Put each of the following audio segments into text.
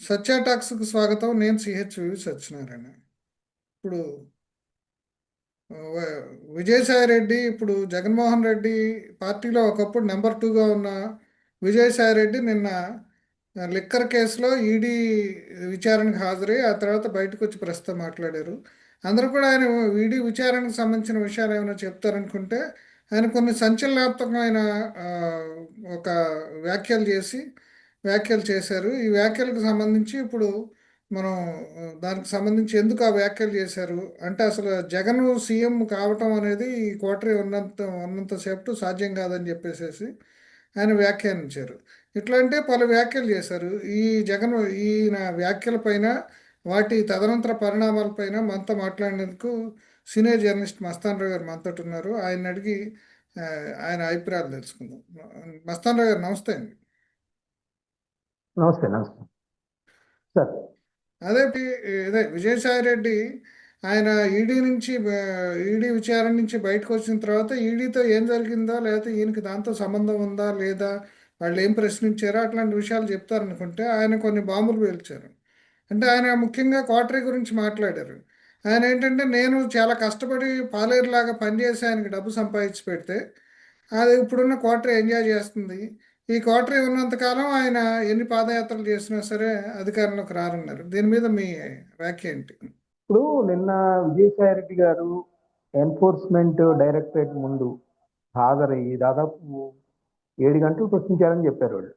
సత్య టాక్స్కు స్వాగతం. నేను సిహెచ్వి సత్యనారాయణ. ఇప్పుడు విజయసాయి రెడ్డి, ఇప్పుడు జగన్మోహన్ రెడ్డి పార్టీలో ఒకప్పుడు నెంబర్ టూగా ఉన్న విజయసాయి రెడ్డి నిన్న లిక్కర్ కేసులో ఈడీ విచారణకు హాజరై ఆ తర్వాత బయటకు వచ్చి ప్రస్తుతం మాట్లాడారు. అందరూ కూడా ఆయన ఈడీ విచారణకు సంబంధించిన విషయాలు ఏమైనా చెప్తారనుకుంటే ఆయన కొన్ని సంచలనాత్మకమైన ఆ, ఒక వ్యాఖ్యలు చేశారు. ఈ వ్యాఖ్యలకు సంబంధించి ఇప్పుడు మనం దానికి సంబంధించి ఎందుకు ఆ వ్యాఖ్యలు చేశారు అంటే అసలు జగన్ సీఎం కావటం అనేది ఈ కోటరీ ఉన్నంతసేపు సాధ్యం కాదని చెప్పేసి ఆయన వ్యాఖ్యానించారు. ఇట్లాంటి పలు వ్యాఖ్యలు చేశారు. ఈ జగన్ ఈయన వ్యాఖ్యల పైన వాటి తదనంతర పరిణామాలపైన మనతో మాట్లాడినందుకు సీనియర్ జర్నలిస్ట్ మస్తాన్ రావు గారు మనతోటి ఉన్నారు. ఆయన అడిగి ఆ, ఆయన అభిప్రాయాలు తెలుసుకుందాం. మస్తాన్ రావు గారు నమస్తే అండి. నమస్తే నమస్తే సార్. ఇదే విజయసాయి రెడ్డి ఆయన ఈడీ విచారణ నుంచి బయటకు వచ్చిన తర్వాత ఈడీతో ఏం జరిగిందా, లేకపోతే ఈయనకి దాంతో సంబంధం ఉందా లేదా, వాళ్ళు ఏం ప్రశ్నించారో అట్లాంటి విషయాలు చెప్తారనుకుంటే ఆయన కొన్ని బాంబులు పేల్చారు. అంటే ఆయన ముఖ్యంగా కోటరీ గురించి మాట్లాడారు. ఆయన ఏంటంటే నేను చాలా కష్టపడి పాలేరులాగా పనిచేసి ఆయనకి డబ్బు సంపాదించి పెడితే అది ఇప్పుడున్న కోటరీ ఎంజాయ్ చేస్తుంది. ఈ కోటరీ ఉన్నంతకాలం ఆయన ఎన్ని పాదయాత్రలు చేసినా సరే అధికారంలోకి రారన్నారు. దీని మీద మీ వ్యాఖ్య ఏంటి? ఇప్పుడు నిన్న విజయసాయి రెడ్డి గారు ఎన్ఫోర్స్మెంట్ డైరెక్టరేట్ ముందు హాజరయ్యి దాదాపు 7 గంటలు ప్రశ్నించారని చెప్పారు వాళ్ళు.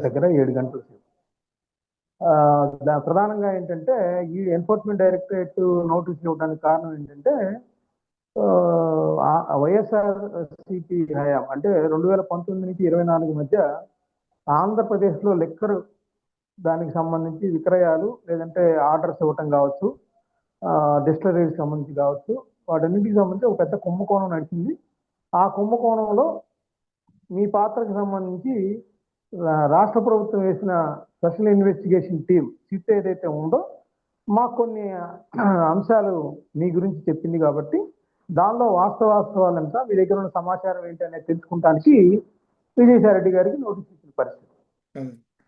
దగ్గర 7 గంటలు సేపు. ప్రధానంగా ఏంటంటే ఈ ఎన్ఫోర్స్మెంట్ డైరెక్టరేట్ నోటీసులు ఇవ్వడానికి కారణం ఏంటంటే వైఎస్ఆర్ సిపి హయాం అంటే 2019 నుంచి 24 మధ్య ఆంధ్రప్రదేశ్లో లిక్కర్ దానికి సంబంధించి విక్రయాలు లేదంటే ఆర్డర్స్ ఇవ్వటం కావచ్చు, డిస్టిలరీకి సంబంధించి కావచ్చు, వాటన్నిటికి సంబంధించి ఒక పెద్ద కుంభకోణం నడిచింది. ఆ కుంభకోణంలో మీ పాత్రకు సంబంధించి రాష్ట్ర ప్రభుత్వం వేసిన స్పెషల్ ఇన్వెస్టిగేషన్ టీం సిట్ ఏదైతే ఉందో మాకు కొన్ని అంశాలు మీ గురించి చెప్పింది కాబట్టి దానిలో వాస్తవాలంతా మీ దగ్గర ఉన్న సమాచారం ఏంటి అనేది తెలుసుకుంటానికి విజయసాయి రెడ్డి గారికి నోటీస్ ఇచ్చిన పరిస్థితి.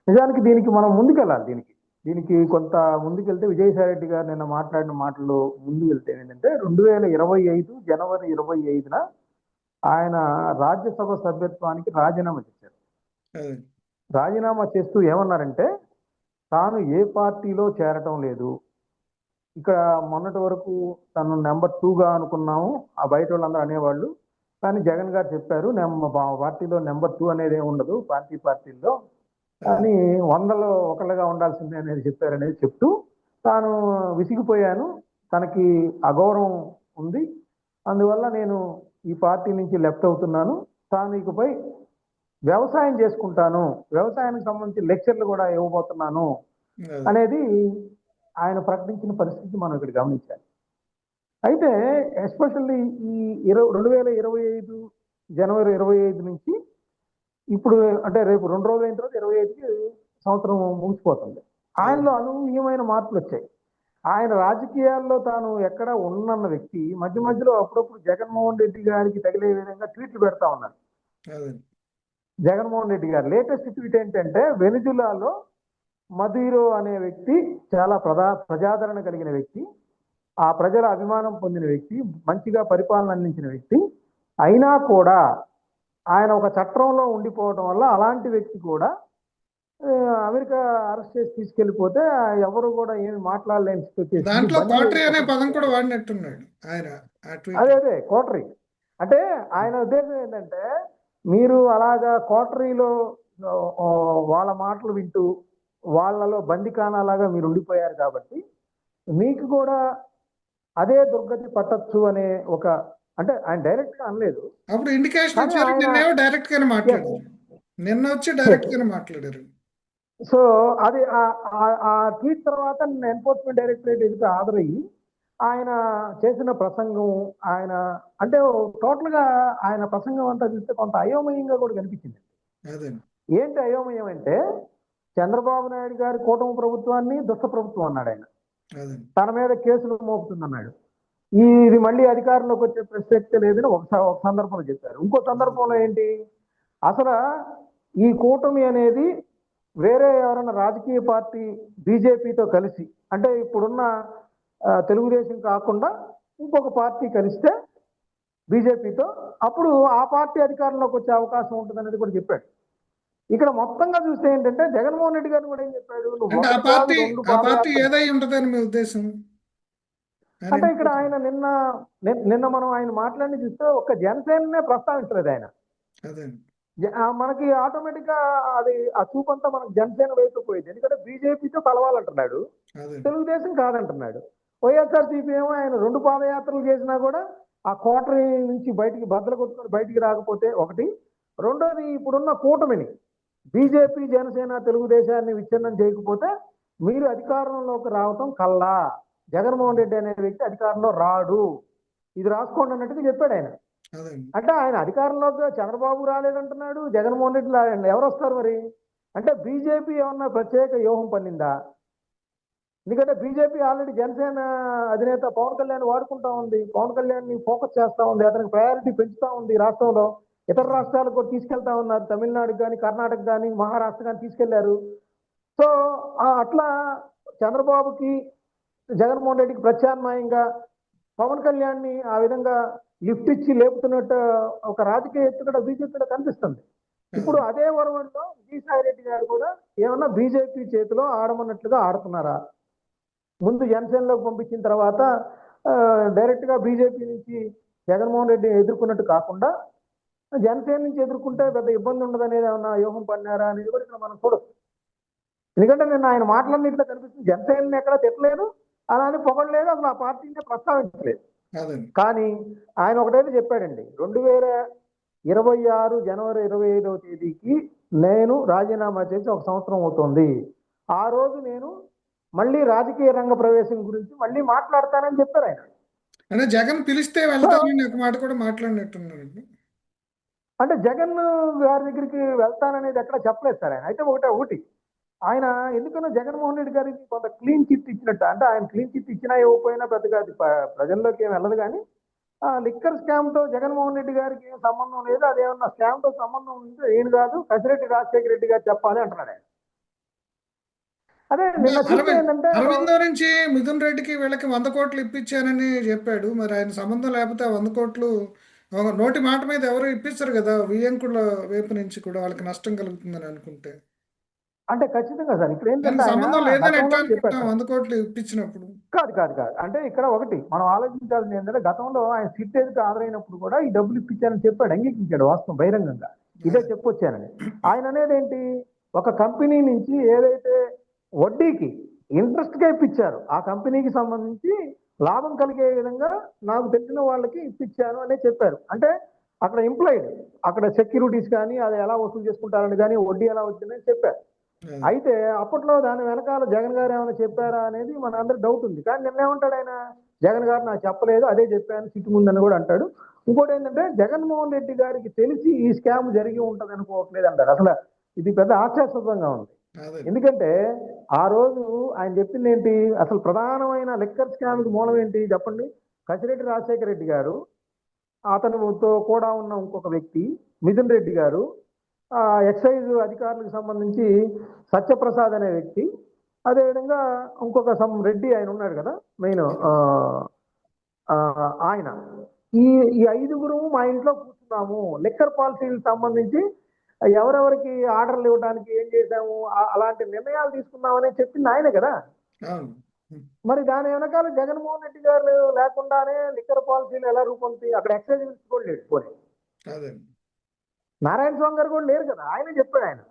నిజానికి దీనికి మనం ముందుకెళ్ళాలి. దీనికి కొంత ముందుకెళ్తే విజయసాయి రెడ్డి గారు నిన్న మాట్లాడిన మాటల్లో ముందు వెళ్తే ఏంటంటే 2025 జనవరి 25న ఆయన రాజ్యసభ సభ్యత్వానికి రాజీనామా చేశారు. రాజీనామా చేస్తూ ఏమన్నారంటే తాను ఏ పార్టీలో చేరటం లేదు, ఇక్కడ మొన్నటి వరకు తను నెంబర్ 2గా అనుకున్నాము ఆ బయట వాళ్ళందరూ అనేవాళ్ళు, కానీ జగన్ గారు చెప్పారు పార్టీలో నెంబర్ 2 అనేది ఏమి ఉండదు పార్టీల్లో, కానీ 100లో ఒకళ్ళగా ఉండాల్సిందే అనేది చెప్పారనేది చెప్తూ తాను విసిగిపోయాను, తనకి అగౌరవం ఉంది, అందువల్ల నేను ఈ పార్టీ నుంచి లెఫ్ట్ అవుతున్నాను, తాను ఇకపై వ్యవసాయం చేసుకుంటాను, వ్యవసాయానికి సంబంధించి లెక్చర్లు కూడా ఇవ్వబోతున్నాను అనేది ఆయన ప్రకటించిన పరిస్థితి మనం ఇక్కడ గమనించాలి. అయితే ఎస్పెషల్లీ ఈ 2025 జనవరి 25 నుంచి ఇప్పుడు అంటే రేపు 2 రోజులు అయిన తర్వాత 25కి సంవత్సరం ముగిసిపోతుంది. ఆయనలో అనూహ్యమైన మార్పులు వచ్చాయి. ఆయన రాజకీయాల్లో తాను ఎక్కడ ఉన్నన్న వ్యక్తి మధ్య మధ్యలో అప్పుడప్పుడు జగన్మోహన్ రెడ్డి గారికి తగిలే విధంగా ట్వీట్లు పెడతా ఉన్నారు. జగన్మోహన్ రెడ్డి గారు లేటెస్ట్ ట్వీట్ ఏంటంటే వెనిజులాలో మదీరో అనే వ్యక్తి చాలా ప్రజాదరణ కలిగిన వ్యక్తి, ఆ ప్రజల అభిమానం పొందిన వ్యక్తి, మంచిగా పరిపాలన అందించిన వ్యక్తి, అయినా కూడా ఆయన ఒక చట్టంలో ఉండిపోవడం వల్ల అలాంటి వ్యక్తి కూడా అమెరికా అరెస్ట్ చేసి తీసుకెళ్లిపోతే ఎవరు కూడా ఏమి మాట్లాడలేని స్థితి. అదే కోటరీ అంటే ఆయన ఉద్దేశం ఏంటంటే మీరు అలాగా కోటరీలో వాళ్ళ మాటలు వింటూ వాళ్ళలో బందికానాలాగా మీరు ఉండిపోయారు కాబట్టి మీకు కూడా అదే దుర్గతి పట్టచ్చు అనే ఒక, అంటే ఆయన డైరెక్ట్ గా అనలేదు, అప్పుడు ఇండికేషన్ డైరెక్ట్ గానే మాట్లాడారు. సో అది ఆ ట్వీట్ తర్వాత ఎన్ఫోర్స్మెంట్ డైరెక్టరేట్ ఎదుట హాజరయ్యి ఆయన చేసిన ప్రసంగం, ఆయన అంటే టోటల్ గా ఆయన ప్రసంగం అంతా చూస్తే కొంత అయోమయంగా కూడా కనిపించింది. ఏంటి అయోమయం అంటే చంద్రబాబు నాయుడు గారి కూటమి ప్రభుత్వాన్ని దుష్ట ప్రభుత్వం అన్నాడు ఆయన, తన మీద కేసులు మోపుతుందన్నాడు, ఇది మళ్ళీ అధికారంలోకి వచ్చే ప్రసక్తే లేదని ఒక సందర్భంలో చెప్పారు. ఇంకో సందర్భంలో ఏంటి అసలు ఈ కూటమి అనేది వేరే ఎవరైనా రాజకీయ పార్టీ బీజేపీతో కలిసి, అంటే ఇప్పుడున్న తెలుగుదేశం కాకుండా ఇంకొక పార్టీ కలిస్తే బీజేపీతో, అప్పుడు ఆ పార్టీ అధికారంలోకి వచ్చే అవకాశం ఉంటుంది అనేది కూడా చెప్పాడు. ఇక్కడ మొత్తంగా చూస్తే ఏంటంటే జగన్మోహన్ రెడ్డి గారు కూడా ఏం చెప్పాడు, నువ్వు అంటే ఒకటి కాదు రెండు ఆ పార్టీ పాదయాత్ర. ఏదై ఉంటుందని మీ ఉద్దేశం? ఆయన అంటే ఇక్కడ ఆయన నిన్న మనం ఆయన మాట్లాడి చూస్తే ఒక్క జనసేననే ప్రస్తావించలేదు ఆయన. అదే మనకి ఆటోమేటిక్ గా అది ఆ చూపంతా మనకు జనసేన వైపు పోయింది. ఎందుకంటే బీజేపీతో కలవాలంటున్నాడు, అదే తెలుగుదేశం కాదంటున్నాడు. వైఎస్ఆర్సీపీ ఏమో ఆయన రెండు పాదయాత్రలు చేసినా కూడా ఆ కోటరీ నుంచి బయటికి బద్దలు కొట్టుకొని బయటికి రాకపోతే ఒకటి, రెండోది ఇప్పుడున్న కూటమిని బీజేపీ జనసేన తెలుగుదేశాన్ని విచ్ఛిన్నం చేయకపోతే మీరు అధికారంలోకి రావటం కల్లా, జగన్మోహన్ రెడ్డి అనే వ్యక్తి అధికారంలో రాడు, ఇది రాసుకోండి అన్నట్టుగా చెప్పాడు ఆయన. అదే అంటే ఆయన అధికారంలోకి చంద్రబాబు రాలేదంటున్నాడు, జగన్మోహన్ రెడ్డి ఎవరు వస్తారు మరి? అంటే బీజేపీ ఏమన్నా ప్రత్యేక వ్యూహం పన్నిందా? ఎందుకంటే బీజేపీ ఆల్రెడీ జనసేన అధినేత పవన్ కళ్యాణ్ వాడుకుంటా ఉంది, పవన్ కళ్యాణ్ ని ఫోకస్ చేస్తా ఉంది, అతనికి ప్రయారిటీ పెంచుతా ఉంది రాష్ట్రంలో. ఇతర రాష్ట్రాలకు కూడా తీసుకెళ్తా ఉన్నారు, తమిళనాడుకి కానీ కర్ణాటక కానీ మహారాష్ట్ర కానీ తీసుకెళ్లారు. సో అట్లా చంద్రబాబుకి జగన్మోహన్ రెడ్డికి ప్రత్యామ్నాయంగా పవన్ కళ్యాణ్ ని ఆ విధంగా లిఫ్ట్ ఇచ్చి లేపుతున్నట్టు ఒక రాజకీయ ఎత్తుగడ బీజేపీలో కనిపిస్తుంది. ఇప్పుడు అదే వరవడిలో విజయసాయి రెడ్డి గారు కూడా ఏమన్నా బీజేపీ చేతిలో ఆడమన్నట్లుగా ఆడుతున్నారా? ముందు జనసేనలోకి పంపించిన తర్వాత డైరెక్ట్ గా బీజేపీ నుంచి జగన్మోహన్ రెడ్డి ఎదుర్కొన్నట్టు కాకుండా జనసేన నుంచి ఎదుర్కొంటే పెద్ద ఇబ్బంది ఉండదు అనేది ఏమన్నా వ్యూహం పన్నారా అనేది కూడా ఇక్కడ మనం చూడొచ్చు. ఎందుకంటే నేను ఆయన మాట్లాడినట్లు కనిపిస్తుంది, జనసేనని ఎక్కడా తిట్టలేదు, అలా అని పొగడలేదు, అసలు ఆ పార్టీని ప్రస్తావించలేదు. కానీ ఆయన ఒకటైతే చెప్పాడండి, 2026 జనవరి 25వ తేదీకి నేను రాజీనామా చేసి 1 సంవత్సరం అవుతుంది, ఆ రోజు నేను మళ్ళీ రాజకీయ రంగ ప్రవేశం గురించి మళ్ళీ మాట్లాడతానని చెప్పారు ఆయన. అంటే జగన్ పిలిస్తే వెళ్తానని ఒక మాట కూడా మాట్లాడినట్టున్నారండి. అంటే జగన్ గారి దగ్గరికి వెళ్తాననేది ఎక్కడ చెప్పలేదు సార్ ఆయన. అయితే ఒకటి ఆయన ఎందుకన్నా జగన్మోహన్ రెడ్డి గారికి కొంత క్లీన్ చిట్ ఇచ్చినట్టు, అంటే ఆయన క్లీన్ చిట్ ఇచ్చినా ఇవ్వకపోయినా పెద్దగా అది ప్రజల్లోకి ఏం వెళ్ళదు. కానీ లిక్కర్ స్కామ్ తో జగన్మోహన్ రెడ్డి గారికి ఏం సంబంధం లేదు, అదేమన్నా స్కామ్ తో సంబంధం ఉంటే ఏం కాదు, కసిరెడ్డి రాజశేఖర రెడ్డి గారు చెప్పాలి అంటున్నాడు ఆయన. అదే నిన్న చూస్తే ఏంటంటే అరవిందో నుంచి మిథున్ రెడ్డికి వీళ్ళకి 100 కోట్లు ఇప్పించానని చెప్పాడు. మరి ఆయన సంబంధం లేకపోతే 100 కోట్లు నోటి మాట మీద ఎవరు ఇప్పించరు కదా, వియ్యంకుల వైపు నుంచి కూడా వాళ్ళకి నష్టం కలుగుతుందని అనుకుంటే. అంటే ఖచ్చితంగా సార్ ఇక్కడ ఏంటంటే సంబంధం లేదని ఎట్లా ఆయన అనుకుంటాం 100 కోట్లు ఇప్పించినప్పుడు? కాదు. అంటే ఇక్కడ ఒకటి మనం ఆలోచించాల్సింది ఏంటంటే గతంలో ఆయన సిట్ ఎదుట హాజరైనప్పుడు కూడా ఈ డబ్బులు ఇప్పించానని చెప్పాడు, అంగీకరించాడు వాస్తవం బహిరంగంగా, ఇదే చెప్పొచ్చానని. ఆయన అనేది ఏంటి, ఒక కంపెనీ నుంచి ఏదైతే వడ్డీకి ఇంట్రెస్ట్ గా ఇప్పించారు, ఆ కంపెనీకి సంబంధించి లాభం కలిగే విధంగా నాకు తెలిసిన వాళ్ళకి ఇప్పించాను అనే చెప్పారు. అంటే అక్కడ ఎంప్లాయిడ్, అక్కడ సెక్యూరిటీస్ కానీ అది ఎలా వసూలు చేసుకుంటారని కానీ వడ్డీ ఎలా వచ్చిందని చెప్పారు. అయితే అప్పట్లో దాని వెనకాల జగన్ గారు ఏమైనా చెప్పారా అనేది మన అందరికి డౌట్ ఉంది. కానీ నిన్న ఏమంటాడు ఆయన, జగన్ గారు నాకు చెప్పలేదు, అదే చెప్పాను సిట్టు ముందని కూడా అంటాడు. ఇంకోటి ఏంటంటే జగన్మోహన్ రెడ్డి గారికి తెలిసి ఈ స్కామ్ జరిగి ఉంటది అనుకోవట్లేదు అంటారు. అసలు ఇది పెద్ద ఆశ్చర్యప్రదంగా ఉంది. ఎందుకంటే ఆ రోజు ఆయన చెప్పింది ఏంటి, అసలు ప్రధానమైన లిక్కర్ స్కామ్ కి మూలం ఏంటి చెప్పండి? కసిరెడ్డి రాజశేఖర రెడ్డి గారు, అతనితో కూడా ఉన్న ఇంకొక వ్యక్తి మిథున్ రెడ్డి గారు, ఎక్సైజ్ అధికారులకు సంబంధించి సత్యప్రసాద్ అనే వ్యక్తి, అదేవిధంగా ఇంకొక రెడ్డి ఆయన ఉన్నాడు కదా మెయిన్, ఆయన ఈ ఈ ఐదుగురు మా ఇంట్లో కూర్చున్నాము, లిక్కర్ పాలసీలకు సంబంధించి ఎవరెవరికి ఆర్డర్లు ఇవ్వడానికి ఏం చేశాము అలాంటి నిర్ణయాలు తీసుకున్నామని చెప్పింది ఆయనే కదా. మరి దాని వెనకాల జగన్మోహన్ రెడ్డి గారు లేకుండానే లిక్కర్ పాలసీలు ఎలా రూపొంది, అక్కడ ఎక్సైజ్ కూడా లేడు, పోనీ నారాయణ స్వామి గారు కూడా లేరు కదా, ఆయనే చెప్పాడు ఆయన.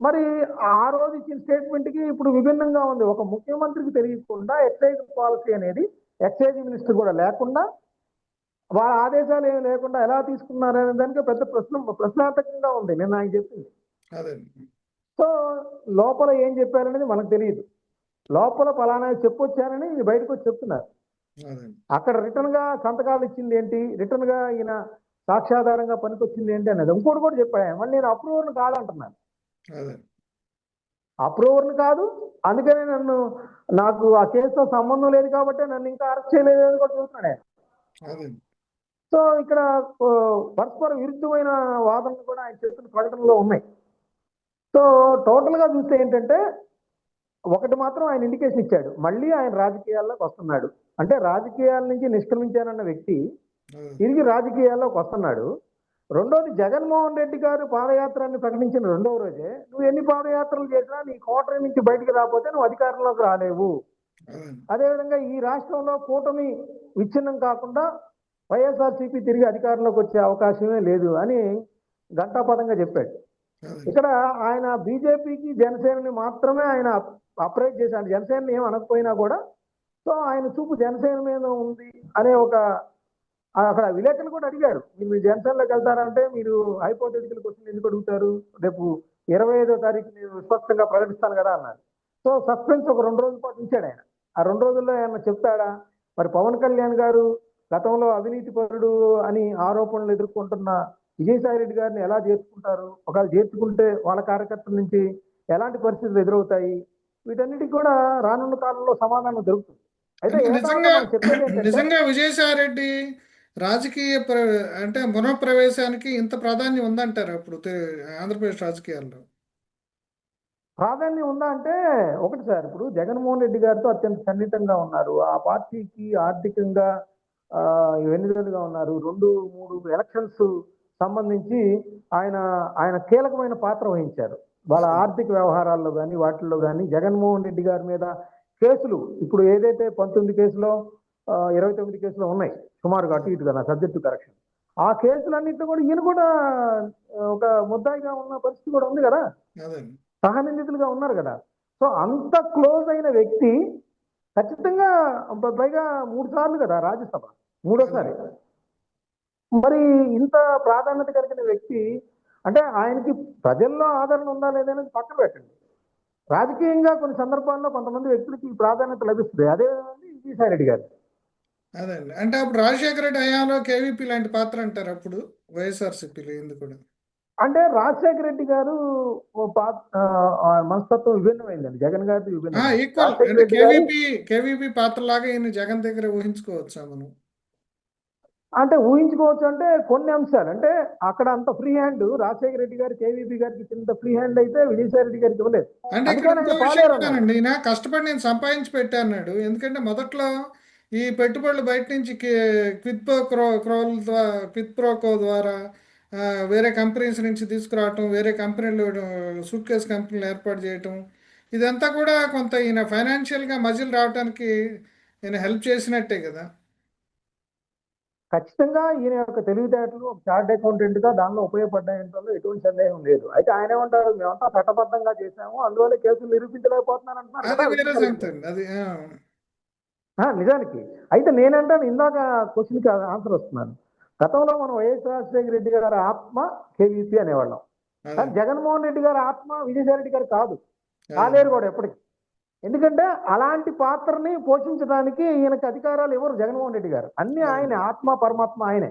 మరి ఆ రోజు ఇచ్చిన స్టేట్మెంట్ కి ఇప్పుడు విభిన్నంగా ఉంది. ఒక ముఖ్యమంత్రికి తెలియకుండా ఎక్సైజ్ పాలసీ అనేది ఎక్సైజ్ మినిస్టర్ కూడా లేకుండా వాళ్ళ ఆదేశాలు ఏమి లేకుండా ఎలా తీసుకున్నారనే దానికి పెద్ద ప్రశ్నార్థకంగా ఉంది నేను ఆయన చెప్పింది. సో లోపల ఏం చెప్పారనేది మనకు తెలియదు, లోపల ఫలానా చెప్పొచ్చారని బయటకు వచ్చి చెప్తున్నారు. అక్కడ రిటర్న్ గా సంతకాలు ఇచ్చింది ఏంటి, రిటర్న్ గా ఈయన సాక్ష్యాధారంగా పనికొచ్చింది ఏంటి అనేది ఇంకోటి కూడా చెప్పాను. మళ్ళీ నేను అప్రూవర్ని కాదంటున్నాను, అప్రూవర్ని కాదు, అందుకనే నాకు ఆ కేసుతో సంబంధం లేదు కాబట్టి నన్ను ఇంకా అరెస్ట్ చేయలేదు అని కూడా చూస్తున్నాడు. సో ఇక్కడ పరస్పర విరుద్ధమైన వాదనలు కూడా ఆయన చెప్పిన ప్రకటనలో ఉన్నాయి. సో టోటల్ గా చూస్తే ఏంటంటే ఒకటి మాత్రం ఆయన ఇండికేషన్ ఇచ్చాడు, మళ్ళీ ఆయన రాజకీయాల్లోకి వస్తున్నాడు. అంటే రాజకీయాల నుంచి నిష్క్రమించానన్న వ్యక్తి అదే తిరిగి రాజకీయాల్లోకి వస్తున్నాడు. రెండోది, జగన్మోహన్ రెడ్డి గారు పాదయాత్రని ప్రకటించిన రెండవ రోజే నువ్వు ఎన్ని పాదయాత్రలు చేసినా నీ కోటరీ నుంచి బయటికి రాకపోతే నువ్వు అధికారంలోకి రాలేవు. అదే అదేవిధంగా ఈ రాష్ట్రంలో కూటమి విచ్ఛిన్నం కాకుండా వైఎస్ఆర్సీపీ తిరిగి అధికారంలోకి వచ్చే అవకాశమే లేదు అని ఘంటాపథంగా చెప్పాడు. అదే ఇక్కడ ఆయన బీజేపీకి జనసేనని మాత్రమే ఆయన అప్రైజ్ చేశాడు. జనసేనని ఏం అనకపోయినా కూడా సో ఆయన చూపు జనసేన మీద ఉంది అనే ఒక అక్కడ విలేకరులు కూడా అడిగారు, మీరు జనసేనలోకి వెళ్తారంటే మీరు హైపోథెటికల్ క్వశ్చన్ ఎందుకు అడుగుతారు, రేపు 25వ తారీఖు నేను స్పష్టంగా ప్రకటిస్తాను కదా అన్నారు. సో సస్పెన్స్ ఒక 2 రోజుల పాటు ఉంచాడు ఆయన. ఆ 2 రోజుల్లో ఏమన్నా చెప్తాడా? మరి పవన్ కళ్యాణ్ గారు గతంలో అవినీతి పరుడు అని ఆరోపణలు ఎదుర్కొంటున్న విజయసాయి రెడ్డి గారిని ఎలా చేర్చుకుంటారు? ఒకవేళ చేర్చుకుంటే వాళ్ళ కార్యకర్తల నుంచి ఎలాంటి పరిస్థితులు ఎదురవుతాయి? వీటన్నిటికి కూడా రానున్న కాలంలో సమాధానం దొరుకుతుంది. అయితే అంటే ఏకాలంలో నిజంగా మనం చెప్పేది ఏంటంటే నిజంగా విజయసాయి రెడ్డి రాజకీయ అంటే పునఃప్రవేశానికి ఇంత ప్రాధాన్యం ఉందంటారు అప్పుడు ఆంధ్రప్రదేశ్ రాజకీయాల్లో. ప్రాధాన్యం ఉందా అంటే, ఒకటి సార్, ఇప్పుడు జగన్మోహన్ రెడ్డి గారితో అత్యంత సన్నిహితంగా ఉన్నారు. ఆ పార్టీకి ఆర్థికంగా వెన్నుదన్నుగా ఉన్నారు. 2, 3 ఎలక్షన్స్ సంబంధించి ఆయన ఆయన కీలకమైన పాత్ర వహించారు. వాళ్ళ అదే ఆర్థిక వ్యవహారాల్లో కానీ వాటిల్లో కానీ జగన్మోహన్ రెడ్డి గారి మీద కేసులు ఇప్పుడు ఏదైతే 19 కేసులో 29 కేసులు ఉన్నాయి సుమారుగా, అటు ఇటుగా నా సబ్జెక్టు కరెక్షన్. ఆ కేసులన్నింటిలో కూడా ఈయన కూడా ఒక ముద్దాయిగా ఉన్న పరిస్థితి కూడా ఉంది కదా, అదే సహనిందితులుగా ఉన్నారు కదా. సో అంత క్లోజ్ అయిన వ్యక్తి ఖచ్చితంగా పైగా 3 సార్లు కదా రాజ్యసభ, మూడోసారి. మరి ఇంత ప్రాధాన్యత కలిగిన వ్యక్తి అంటే ఆయనకి ప్రజల్లో ఆదరణ ఉందా లేదనేది పక్కన పెట్టండి. రాజకీయంగా కొన్ని సందర్భాల్లో కొంతమంది వ్యక్తులకి ఈ ప్రాధాన్యత లభిస్తుంది. అదే విజయసాయి రెడ్డి గారు. అదే అండి. అంటే అప్పుడు రాజశేఖర రెడ్డి హయాంలో కేవీపీ లాంటి పాత్ర అంటారు అప్పుడు వైఎస్ఆర్సీపీలో ఇంది కూడా. అంటే రాజశేఖర రెడ్డి గారు మనస్తత్వం విభిన్నమైందండి, జగన్ గారిది విభిన్నమైంది. ఈక్వల్ రాజశేఖర అంటే రెడ్డి గారు కేవీపీ పాత్రలాగా ఈయన జగన్ దగ్గర ఊహించుకోవచ్చా మనం? అంటే ఊహించుకోవచ్చు అంటే కొన్ని అంశాలు అంటే అక్కడ అంత ఫ్రీ హ్యాండ్ రాజశేఖర రెడ్డి గారు కేవీపీ గారికి ఇంత ఫ్రీ హ్యాండ్ అయితే విజయసాయి రెడ్డి గారికి ఇవ్వలేదు. అంటే ఇక్కడ అందుకని ఇంకో ఆయన విషయం పాలేరు అన్నాడు. కూడానండి, ఈయన కష్టపడి నేను సంపాదించి పెట్టా అన్నాడు. ఎందుకంటే మొదట్లో ఈ పెట్టుబడులు బయట నుంచి క్విత్ ప్రోకో ద్వారా వేరే కంపెనీస్ నుంచి తీసుకురావటం, వేరే కంపెనీలు సూట్ కేస్ కంపెనీలు ఏర్పాటు చేయటం, ఇదంతా కూడా కొంత ఈయన ఫైనాన్షియల్గా మజిల్ రావడానికి ఈయన హెల్ప్ చేసినట్టే కదా. ఖచ్చితంగా ఈయన యొక్క తెలివితేటలు ఒక చార్ట్ అకౌంటెంట్ గా దానిలో ఉపయోగపడ్డాయంటే ఎటువంటి సందేహం లేదు. అయితే ఆయన ఏమంటారు, మేమంతా చట్టబద్ధంగా చేశాము అందువల్ల కేసులు నిరూపించలేకపోతున్నాను అంటున్నారు అది కదా వేరే విజయసాయి రెడ్డి సంగతి గారు. అండి అది. నిజానికి అయితే నేనంటాను, ఇందాక క్వశ్చన్కి ఆన్సర్ వస్తున్నాను. గతంలో మనం వైఎస్ రాజశేఖర రెడ్డి గారి ఆత్మ కేవీపీ అనేవాళ్ళం. అదే కానీ జగన్మోహన్ రెడ్డి గారి ఆత్మ విజయసాయి రెడ్డి గారు కాదు, అదే కాలేరు కూడా ఎప్పటికీ. ఎందుకంటే అలాంటి పాత్రని పోషించడానికి ఈయనకి అధికారాలు ఇవ్వరు జగన్మోహన్ రెడ్డి గారు. అన్ని అదే ఆయనే, ఆత్మ పరమాత్మ ఆయనే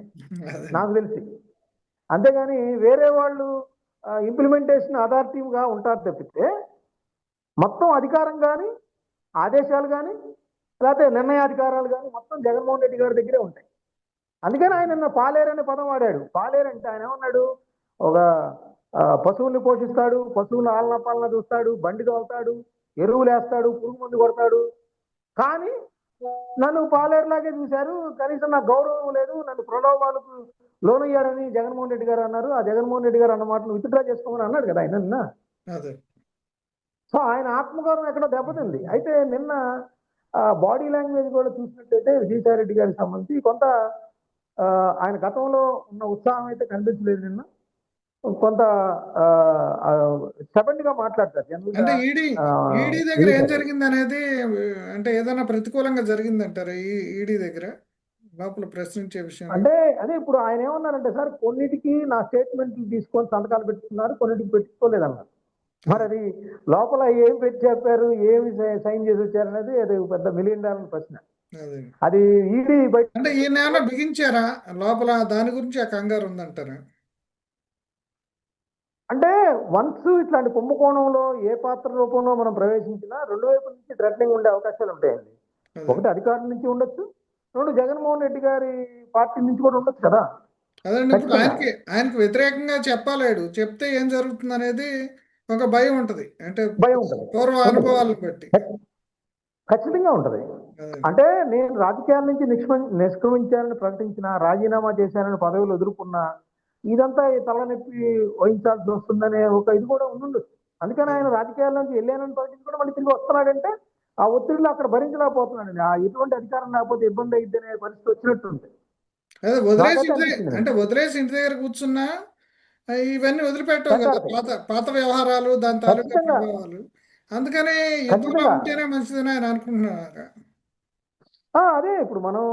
అదే నాకు తెలిసి. అంతేగాని వేరే వాళ్ళు ఇంప్లిమెంటేషన్ అథారిటీగా ఉంటారు తప్పితే మొత్తం అధికారం కానీ ఆదేశాలు కానీ లేకపోతే నిర్ణయాధికారాలు కానీ మొత్తం జగన్మోహన్ రెడ్డి గారి దగ్గరే ఉంటాయి. అందుకని ఆయన నిన్న పాలేరు అనే పదం వాడాడు. పాలేరు అంటే ఆయన ఏమన్నాడు, ఒక పశువుల్ని పోషిస్తాడు, పశువుల ఆలన పాలన చూస్తాడు, బండి తోలుతాడు, ఎరువులు వేస్తాడు, పురుగు మందు కొడతాడు, కానీ నన్ను పాలేరులాగే చూశారు, కనీసం నాకు గౌరవం లేదు, నన్ను ప్రలోభాలకు లోనయ్యాడని జగన్మోహన్ రెడ్డి గారు అన్నారు. ఆ జగన్మోహన్ రెడ్డి గారు అన్న మాటలు విత్డ్రా చేసుకోమని అన్నాడు కదా ఆయన నిన్న. అదే సో ఆయన ఆత్మగౌరవం ఎక్కడో దెబ్బతింది. అయితే నిన్న బాడీ లాంగ్వేజ్ కూడా చూసినట్టయితే విజయసాయి రెడ్డి గారికి సంబంధించి కొంత ఆయన గతంలో ఉన్న ఉత్సాహం అయితే కనిపించలేదు. నిన్న కొంత స్టబన్ గా మాట్లాడతారు జనరల్ గా అంటే ఈడీ దగ్గర ఏం జరిగింది అనేది, అంటే ఏదైనా ప్రతికూలంగా జరిగిందంటారా ఈడీ దగ్గర లోపల ప్రశ్నించే విషయం? అంటే అదే ఇప్పుడు ఆయన ఏమన్నారంటే, సార్ కొన్నిటికి నా స్టేట్మెంట్లు తీసుకొని సంతకాలు పెట్టుకున్నారు, కొన్నిటికి పెట్టుకోలేదన్నారు. మరి అది లోపల ఏం పెట్టి చెప్పారు, ఏమి సైన్ చేసి వచ్చారు అనేది అది పెద్ద $1 మిలియన్ ప్రశ్న. అదే అది ఈడీ బయట అంటే ఈయన ఏమైనా బిగించారా లోపల, దాని గురించి ఆ కంగారు ఉందంటారా? అంటే వన్స్ ఇట్లాంటి కుంభకోణంలో ఏ పాత్ర రూపంలో మనం ప్రవేశించినా రెండు వైపుల నుంచి థ్రెటనింగ్ ఉండే అవకాశాలు ఉంటాయండి. అదే ఒకటి అధికారుల నుంచి ఉండొచ్చు, రెండు జగన్మోహన్ రెడ్డి గారి పార్టీ నుంచి కూడా ఉండొచ్చు కదా. అదండి. ఇప్పుడు ఖచ్చితంగా ఆయనకి వ్యతిరేకంగా చెప్పలేడు, చెప్తే ఏం జరుగుతుంది అనేది ఒక భయం ఉంటుంది, అంటే భయం ఉంటుంది. పూర్వ ఉంటుంది. అనుభవాలను బట్టి. ఖచ్చితంగా ఉంటుంది. అదే. అంటే నేను రాజకీయాల నుంచి నిష్క్రమించానని ప్రకటించిన, రాజీనామా చేశానని పదవులు ఎదుర్కొన్నా, ఇదంతా ఈ తలనొప్పి వహించాల్సి వస్తుందనే ఒక ఇది కూడా ఉండుండొచ్చు. అందుకని ఆయన రాజకీయాల నుంచి వెళ్ళానని ప్రకటించుకుంటే మళ్ళీ తిరిగి వస్తున్నాడంటే ఆ ఒత్తిడిలో అక్కడ భరించలేకపోతున్నాడండి. ఆ ఎటువంటి అధికారం లేకపోతే ఇబ్బంది అయ్యిద్ది అనే పరిస్థితి వచ్చినట్టుంది. అదే వదిలేసి నాకైతే ఇంటి దగ్గర, అనిపించింది. అంటే వదిలేసి ఇంటి దగ్గర కూర్చున్నా ఇవన్నీ వదిలిపెట్టవు కదా, వెంటాడతాయి. పాత పాత వ్యవహారాలు, దాని తాలూకా ఖచ్చితంగా. ప్రభావాలు. అందుకనే యుద్ధంలో ఖచ్చితంగా. ఉంటేనే మంచిదని ఆయన అనుకుంటున్నారు. అదే ఇప్పుడు మనం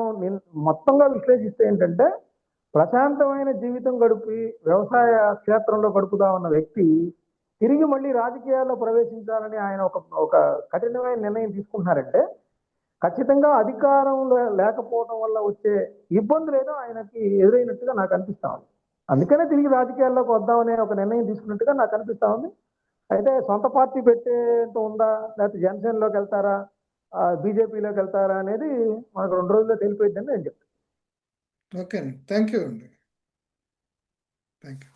మొత్తంగా విశ్లేషిస్తే ఏంటంటే ప్రశాంతమైన జీవితం గడిపి వ్యవసాయ క్షేత్రంలో గడుపుతా ఉన్న వ్యక్తి తిరిగి మళ్ళీ రాజకీయాల్లో ప్రవేశించాలని ఆయన ఒక ఒక కఠినమైన నిర్ణయం తీసుకుంటున్నారంటే ఖచ్చితంగా అధికారంలో లేకపోవడం వల్ల వచ్చే ఇబ్బందులు ఏదో ఆయనకి ఎదురైనట్టుగా నాకు అనిపిస్తా ఉంది. అందుకనే తిరిగి రాజకీయాల్లోకి వద్దామనే ఒక నిర్ణయం తీసుకున్నట్టుగా నాకు అనిపిస్తా ఉంది. అయితే సొంత పార్టీ పెట్టేంత ఉందా, లేకపోతే జనసేనలోకి వెళ్తారా, బీజేపీలోకి వెళ్తారా అనేది మనకు 2 రోజుల్లో తెలిపోయిద్దని నేను చెప్తాను. ఓకే అండి, థ్యాంక్ యూ అండి, థ్యాంక్ యూ.